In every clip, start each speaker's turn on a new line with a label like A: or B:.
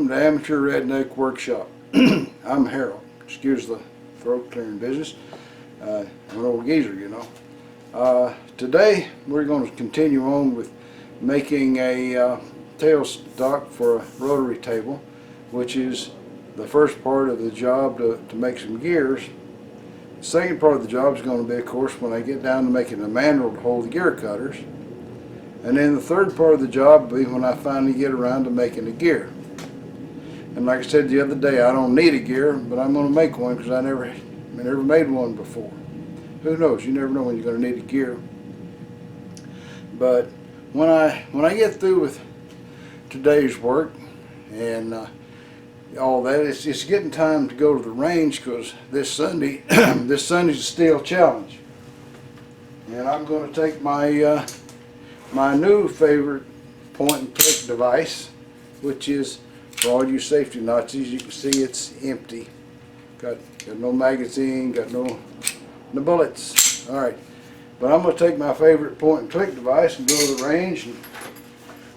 A: Welcome to Amateur Redneck Workshop. I'm Harold. Excuse the throat clearing business. I'm an old geezer, you know. Today we're going to continue on with making a tailstock for a rotary table, which is the first part of the job to make some gears. The second part of the job is going to be, of course, when I get down to making a mandrel to hold the gear cutters. And then the third part of the job will be when I finally get around to making a gear. And like I said the other day, I don't need a gear, but I'm going to make one because I never made one before. Who knows? You never know when you're going to need a gear. But when I get through with today's work and all that, it's getting time to go to the range because this Sunday, this Sunday's a steel challenge, and I'm going to take my my new favorite point and click device, which is for all you safety Nazis. You can see it's empty. Got no magazine, got no bullets. All right, but I'm going to take my favorite point and click device and go to the range and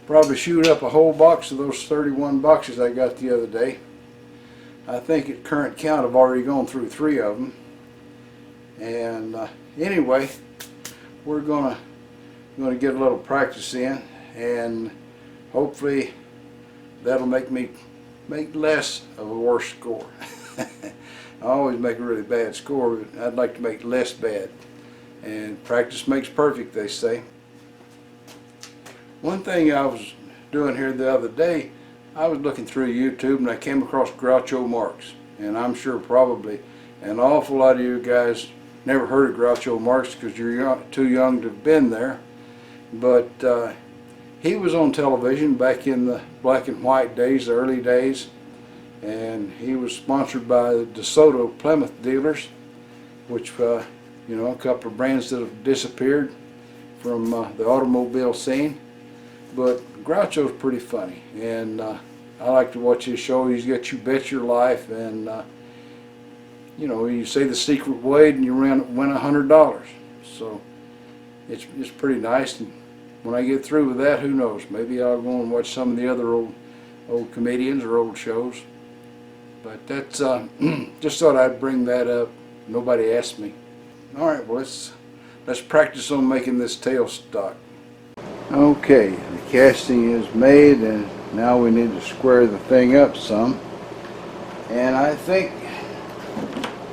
A: probably shoot up a whole box of those 31 boxes I got the other day. I think at current count I've already gone through 3 of them. And anyway, we're gonna get a little practice in, and hopefully that'll make me make less of a worse score. I always make a really bad score, but I'd like to make less bad. And practice makes perfect, they say. One thing I was doing here the other day, I was looking through YouTube and I came across Groucho Marx. And I'm sure probably an awful lot of you guys never heard of Groucho Marx because you're too young to have been there. But he was on television back in the black and white days, the early days, and he was sponsored by the DeSoto Plymouth dealers, which you know, a couple of brands that have disappeared from the automobile scene. But Groucho's pretty funny, and I like to watch his show. He's got You Bet Your Life, and you know, you say the secret word and you win $100. So it's pretty nice. And when I get through with that, who knows? Maybe I'll go and watch some of the other old comedians or old shows. But that's just thought I'd bring that up. Nobody asked me. All right, well let's practice on making this tailstock. Okay, the casting is made, and now we need to square the thing up some. And I think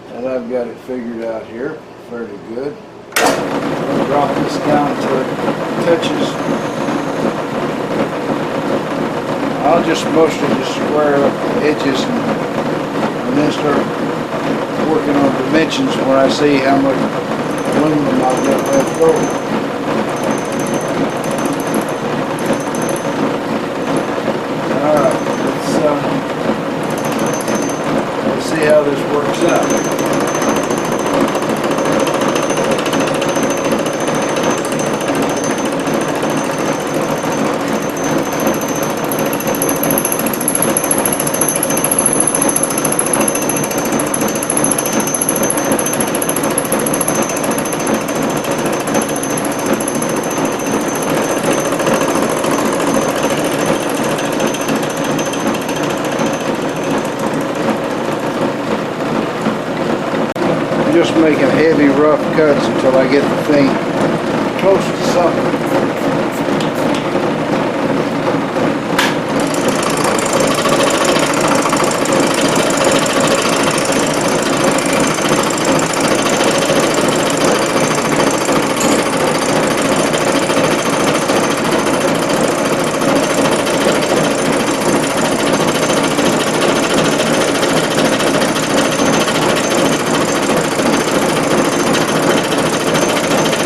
A: that I've got it figured out here fairly good. I'll drop this down until it touches. I'll just mostly just square up the edges and then start working on dimensions when I see how much aluminum I've got left over. Alright, let's see how this works out. Just making heavy, rough cuts until I get the thing close to something.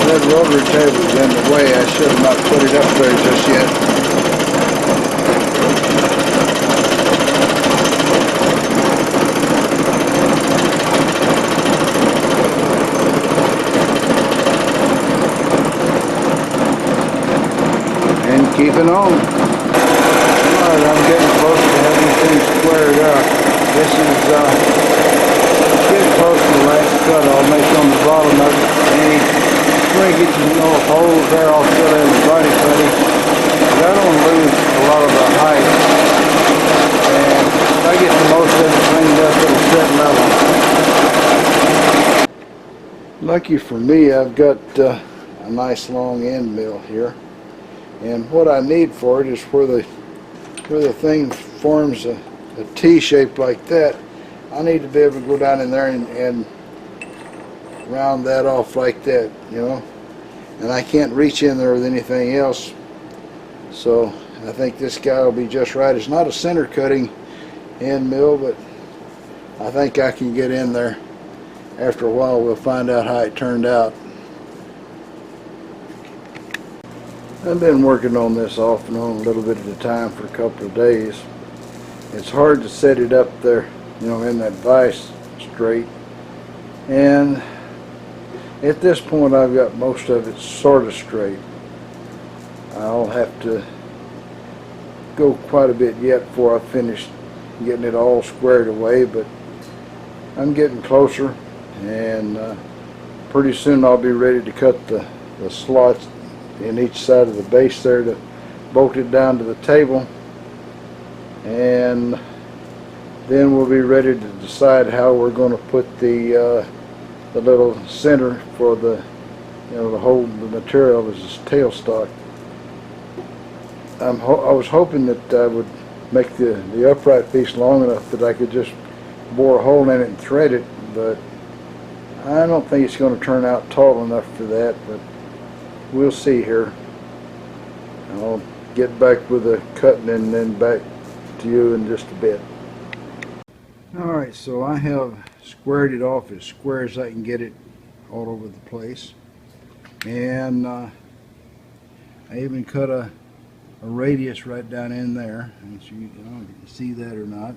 A: That rotary table is in the way. I should have not put it up there just yet. And keeping on. Alright, I'm getting close to having things squared up. This is getting close to the last cut I'll make on the bottom of it. Shrinkage and little holes there, I'll fill in with body cutting. But I don't lose a lot of the height. And Lucky for me, I've got a nice long end mill here, and what I need for it is where the thing forms a T shape like that. I need to be able to go down in there and round that off like that, you know. And I can't reach in there with anything else, so I think this guy will be just right. It's not a center cutting end mill, but I think I can get in there. After a while, we'll find out how it turned out. I've been working on this off and on a little bit at a time for a couple of days. It's hard to set it up there, you know, in that vise straight. And at this point, I've got most of it sort of straight. I'll have to go quite a bit yet before I finish getting it all squared away, but I'm getting closer. And pretty soon I'll be ready to cut the slots in each side of the base there to bolt it down to the table, and then we'll be ready to decide how we're going to put the little center for the, you know, to hold the material as a tailstock. I was hoping that I would make the upright piece long enough that I could just bore a hole in it and thread it, but I don't think it's going to turn out tall enough for that, but we'll see here. I'll get back with the cutting and then back to you in just a bit. Alright, so I have squared it off as square as I can get it all over the place. And I even cut a radius right down in there. And so you can see that or not.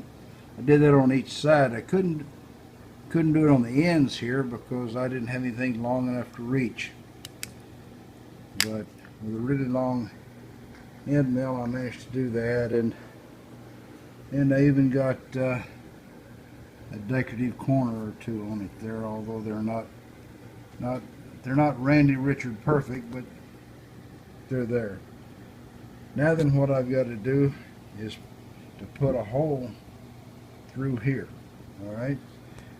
A: I did that on each side. I couldn't do it on the ends here because I didn't have anything long enough to reach. But with a really long end mill, I managed to do that, and I even got a decorative corner or two on it there, although they're not Randy Richard perfect, but they're there. Now then, what I've got to do is to put a hole through here. All right.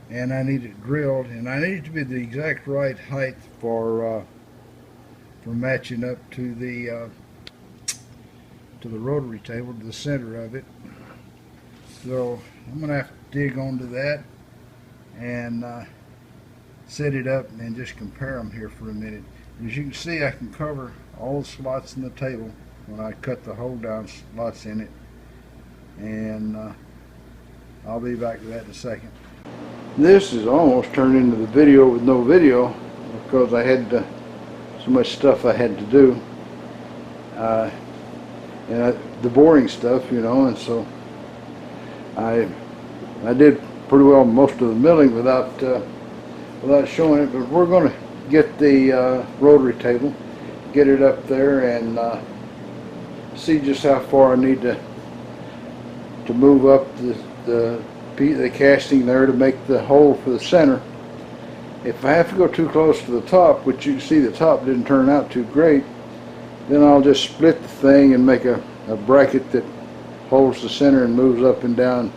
A: And I need it drilled, and I need it to be the exact right height for matching up to the rotary table, to the center of it. So I'm going to have to dig onto that and set it up and just compare them here for a minute. As you can see, I can cover all the slots in the table when I cut the hole down slots in it, and I'll be back to that in a second. This is almost turned into the video with no video because I had so much stuff I had to do, and the boring stuff, you know, and so I did pretty well most of the milling without showing it. But we're going to get the rotary table, get it up there, and see just how far I need to move up the casting there to make the hole for the center. If I have to go too close to the top, which you can see the top didn't turn out too great, then I'll just split the thing and make a bracket that holds the center and moves up and down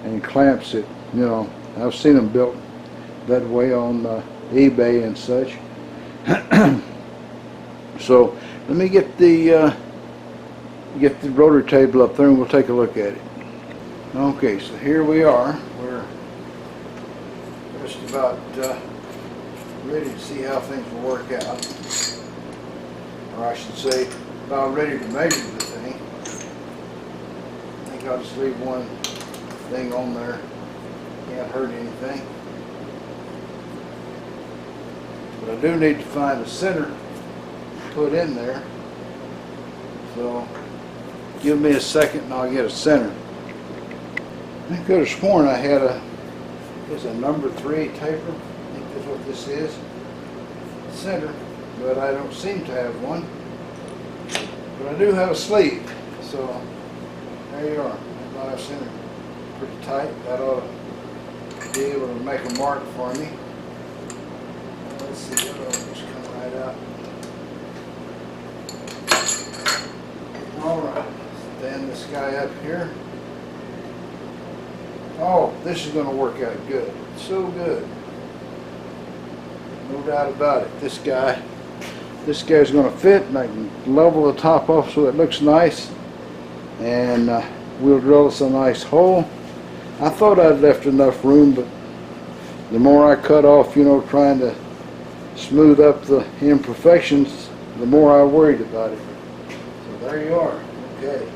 A: and clamps it. You know, I've seen them built that way on eBay and such. So let me get the rotary table up there and we'll take a look at it. Okay, so here we are. We're just about ready to see how things will work out. Or I should say, about ready to measure the thing. I think I'll just leave one thing on there. Can't hurt anything. But I do need to find a center to put in there. So give me a second and I'll get a center. I could have sworn I had a number 3 taper. I think that's what this is. Center, but I don't seem to have one. But I do have a sleeve, so there you are. I got a center pretty tight. That ought to be able to make a mark for me. Let's see, that'll just come right out. Alright, stand this guy up here. Oh, this is going to work out good. So good. no doubt about it. This guy's going to fit, and I can level the top off so it looks nice, and we'll drill us a nice hole. I thought I'd left enough room, but the more I cut off, you know, trying to smooth up the imperfections, the more I worried about it. So there you are. Okay.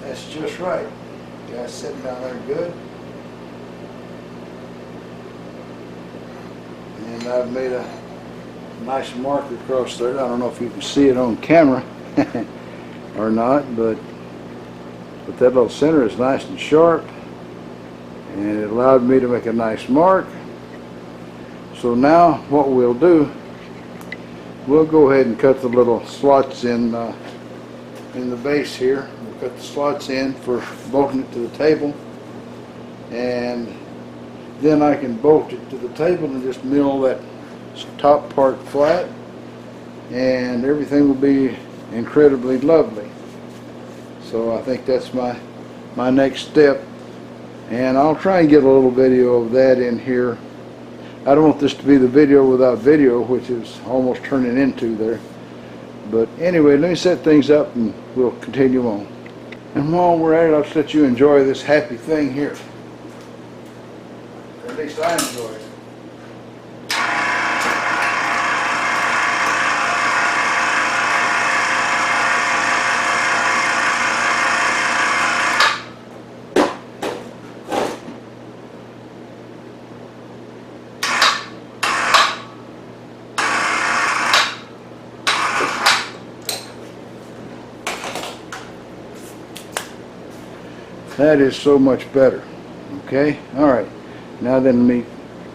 A: That's just right. Guy's sitting down there good. And I've made a nice mark across there. I don't know if you can see it on camera or not, but that little center is nice and sharp, and it allowed me to make a nice mark. So now what we'll do, we'll go ahead and cut the little slots in the base here. We'll cut the slots in for bolting it to the table, and then I can bolt it to the table and just mill that top part flat, and everything will be incredibly lovely. So I think that's my next step, and I'll try and get a little video of that in here. I don't want this to be the video without video, which is almost turning into there. But anyway, let me set things up and we'll continue on. And while we're at it, I'll just let you enjoy this happy thing here. Or at least I enjoy it. That is so much better. Okay, all right. Now then, let me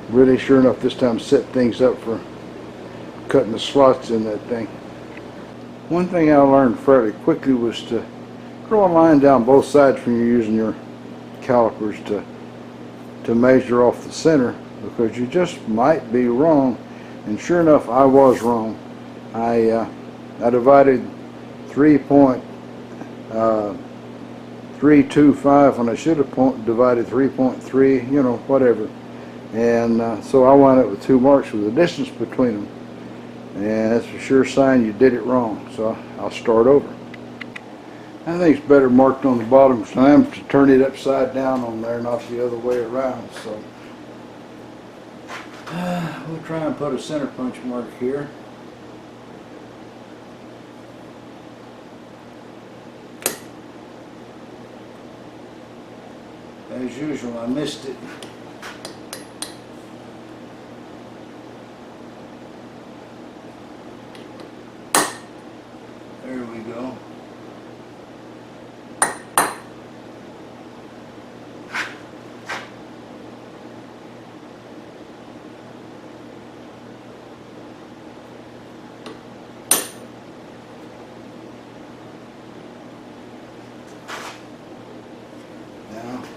A: really, sure enough, this time set things up for cutting the slots in that thing. One thing I learned fairly quickly was to draw a line down both sides when you're using your calipers to measure off the center, because you just might be wrong. And sure enough, I was wrong. I divided 3.25 when I should have divided 3.3, you know, whatever. And so I wound up with 2 marks with a distance between them. And that's a sure sign you did it wrong. So I'll start over. I think it's better marked on the bottom, so I'm to turn it upside down on there, not the other way around. So we'll try and put a center punch mark here. As usual, I missed it. There we go.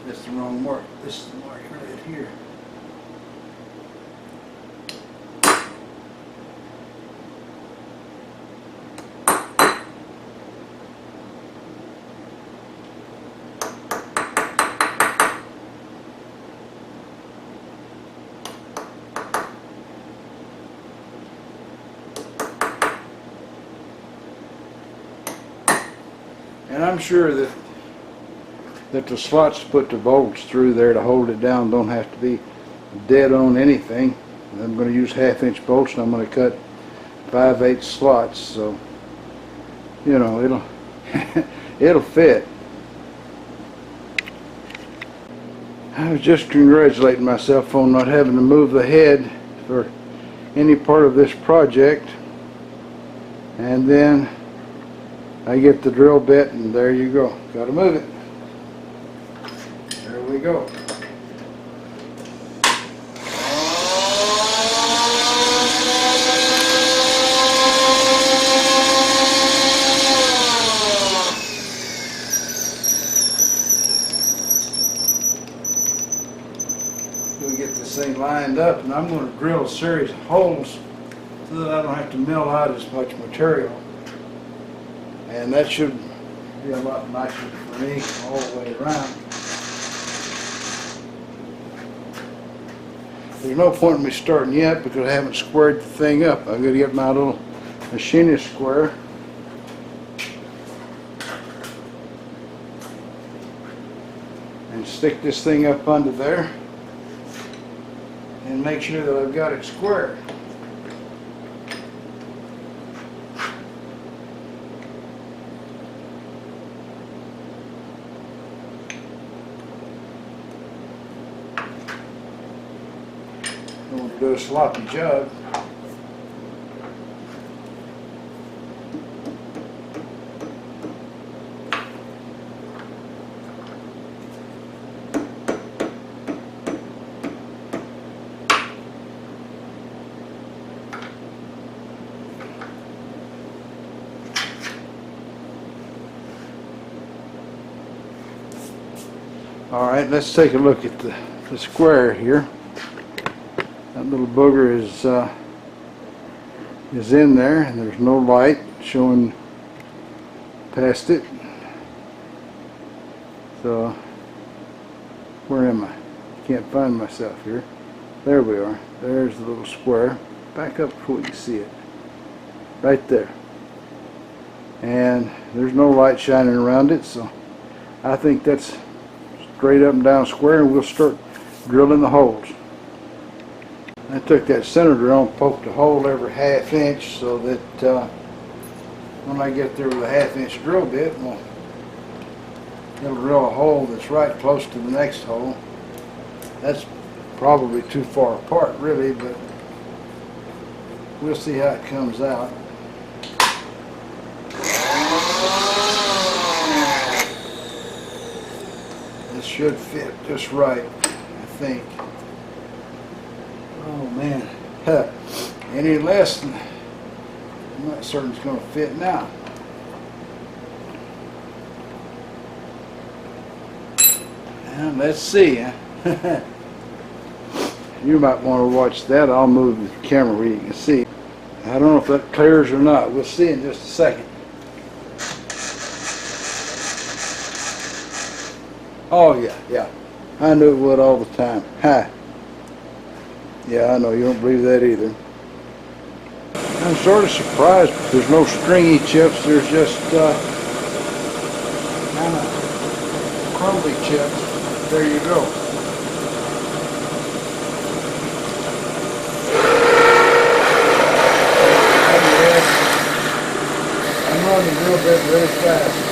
A: That's the wrong mark. This is the mark right here. And I'm sure that the slots to put the bolts through there to hold it down don't have to be dead on anything. I'm going to use 1/2-inch bolts, and I'm going to cut 5/8 slots, so you know it'll it'll fit. I was just congratulating myself on not having to move the head for any part of this project, and then I get the drill bit, and there you go. Got to move it. There we go. We'll get this thing lined up, and I'm going to drill a series of holes so that I don't have to mill out as much material. And that should Be a lot nicer for me all the way around. There's no point in me starting yet because I haven't squared the thing up. I'm going to get my little machinist square. And stick this thing up under there. And make sure that I've got it square. Don't want to do a sloppy job. All right, let's take a look at the square here. That little booger is in there, and there's no light showing past it. So, where am I? Can't find myself here. There we are. There's the little square. Back up before you can see it. Right there. And there's no light shining around it, so I think that's straight up and down square, and we'll start drilling the holes. I took that center drill and poked a hole every ½ inch so that when I get there with a ½ inch drill bit, it'll drill a hole that's right close to the next hole. That's probably too far apart really, but we'll see how it comes out. This should fit just right, I think. Oh man, any less than I'm not certain it's going to fit now. And let's see. You might want to watch that. I'll move the camera where you can see. I don't know if that clears or not. We'll see in just a second. Oh yeah. I knew it would all the time. Ha. Yeah, I know you don't believe that either. I'm sort of surprised there's no stringy chips. There's just kind of crumbly chips. There you go. I'm running a little bit really fast.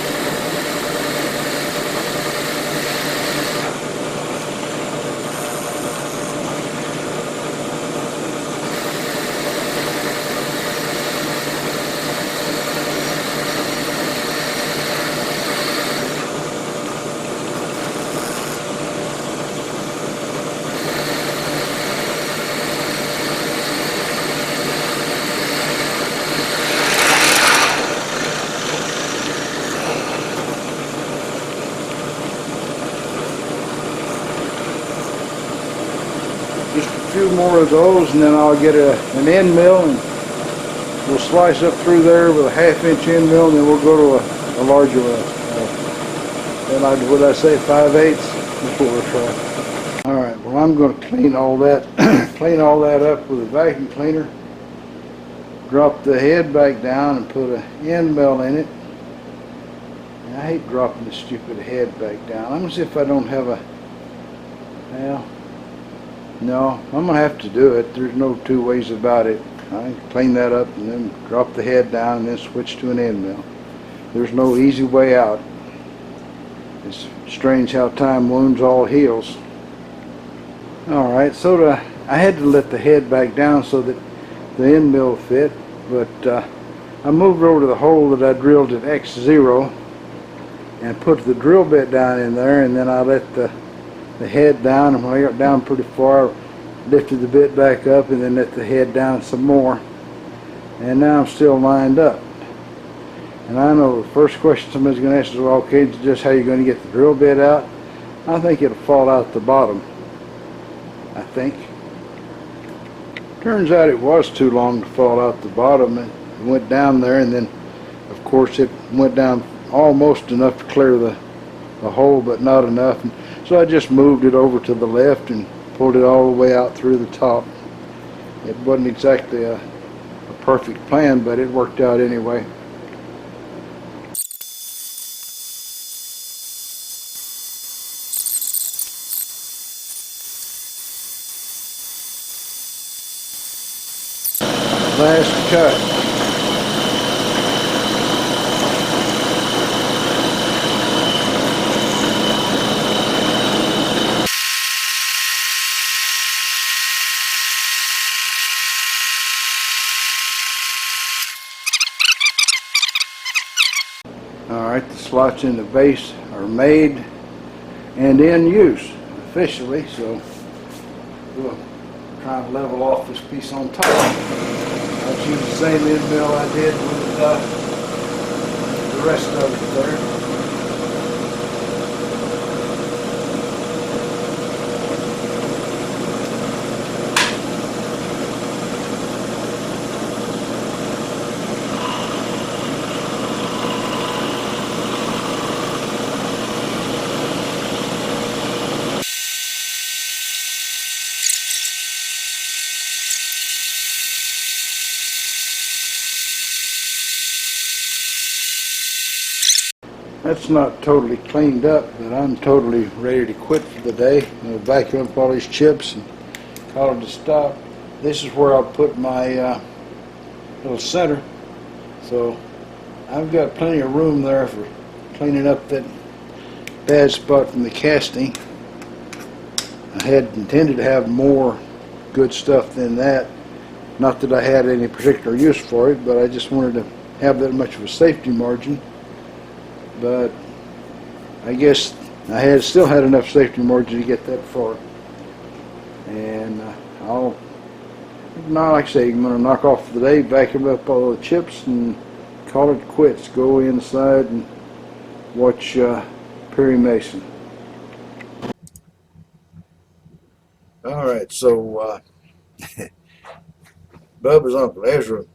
A: Just a few more of those, and then I'll get an end mill, and we'll slice up through there with a ½ inch end mill, and then we'll go to a larger one. What did I say, 5/8? That's what we'll try. All right. Well, I'm going to clean all that, up with a vacuum cleaner. Drop the head back down and put an end mill in it. And I hate dropping the stupid head back down. I'm going to see if I don't have a. Well. No, I'm going to have to do it. There's no two ways about it. I clean that up and then drop the head down and then switch to an end mill. There's no easy way out. It's strange how time wounds all heals. Alright, so I had to let the head back down so that the end mill fit, but I moved over to the hole that I drilled at X0 and put the drill bit down in there, and then I let the head down, and when I got down pretty far, lifted the bit back up and then let the head down some more, and now I'm still lined up. And I know the first question somebody's going to ask is, well, okay, just how are you going to get the drill bit out? I think it'll fall out the bottom. I think. Turns out it was too long to fall out the bottom. It went down there, and then of course it went down almost enough to clear the hole, but not enough. And so I just moved it over to the left and pulled it all the way out through the top. It wasn't exactly a perfect plan, but it worked out anyway. Last cut. Alright, the slots in the base are made and in use officially, so we'll try and level off this piece on top. I'll use the same end mill I did with the rest of it there. That's not totally cleaned up, but I'm totally ready to quit for the day. I'm going to vacuum up all these chips and call it a stop. This is where I'll put my little center. So I've got plenty of room there for cleaning up that bad spot from the casting. I had intended to have more good stuff than that. Not that I had any particular use for it, but I just wanted to have that much of a safety margin. But I guess I still had enough safety margin to get that far. And like I say, I'm going to knock off for the day, vacuum up all the chips, and call it quits. Go inside and watch Perry Mason. All right, so Bubba's Uncle Ezra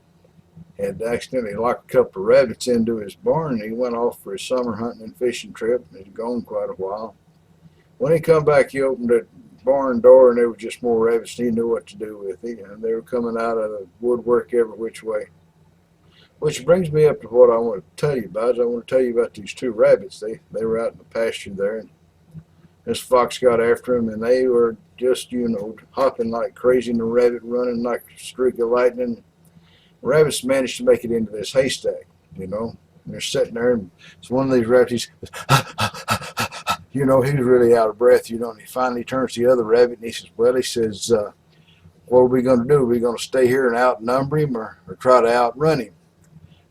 A: had accidentally locked a couple of rabbits into his barn, and he went off for his summer hunting and fishing trip, and he'd gone quite a while. When he come back, he opened the barn door, and there was just more rabbits, and he knew what to do with it, and they were coming out of the woodwork every which way. Which brings me up to what I want to tell you about. I want to tell you about these two rabbits. They were out in the pasture there, and this fox got after them, and they were just, hopping like crazy, and the rabbit running like a streak of lightning. Rabbits managed to make it into this haystack, and they're sitting there, and it's one of these rabbits, he's really out of breath, and he finally turns to the other rabbit, and he says, what are we going to do? Are we going to stay here and outnumber him, or try to outrun him?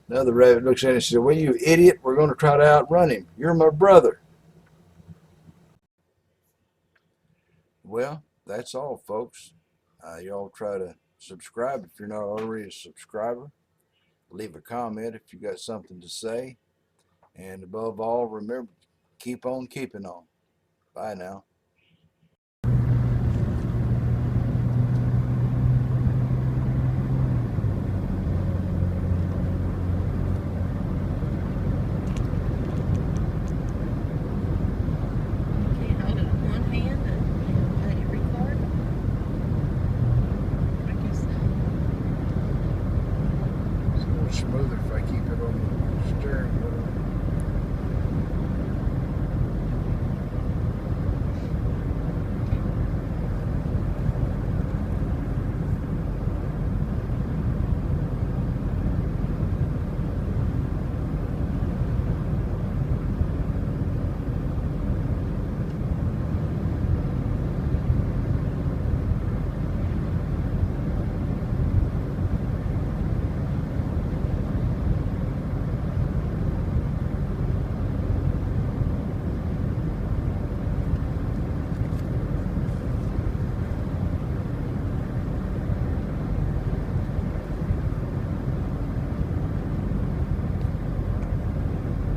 A: The other rabbit looks at him and says, well, you idiot, we're going to try to outrun him. You're my brother. Well, that's all, folks. Y'all try to subscribe if you're not already a subscriber. Leave a comment if you got something to say. And above all, remember, keep on keeping on. Bye now. Smoother if I keep it on the steering wheel.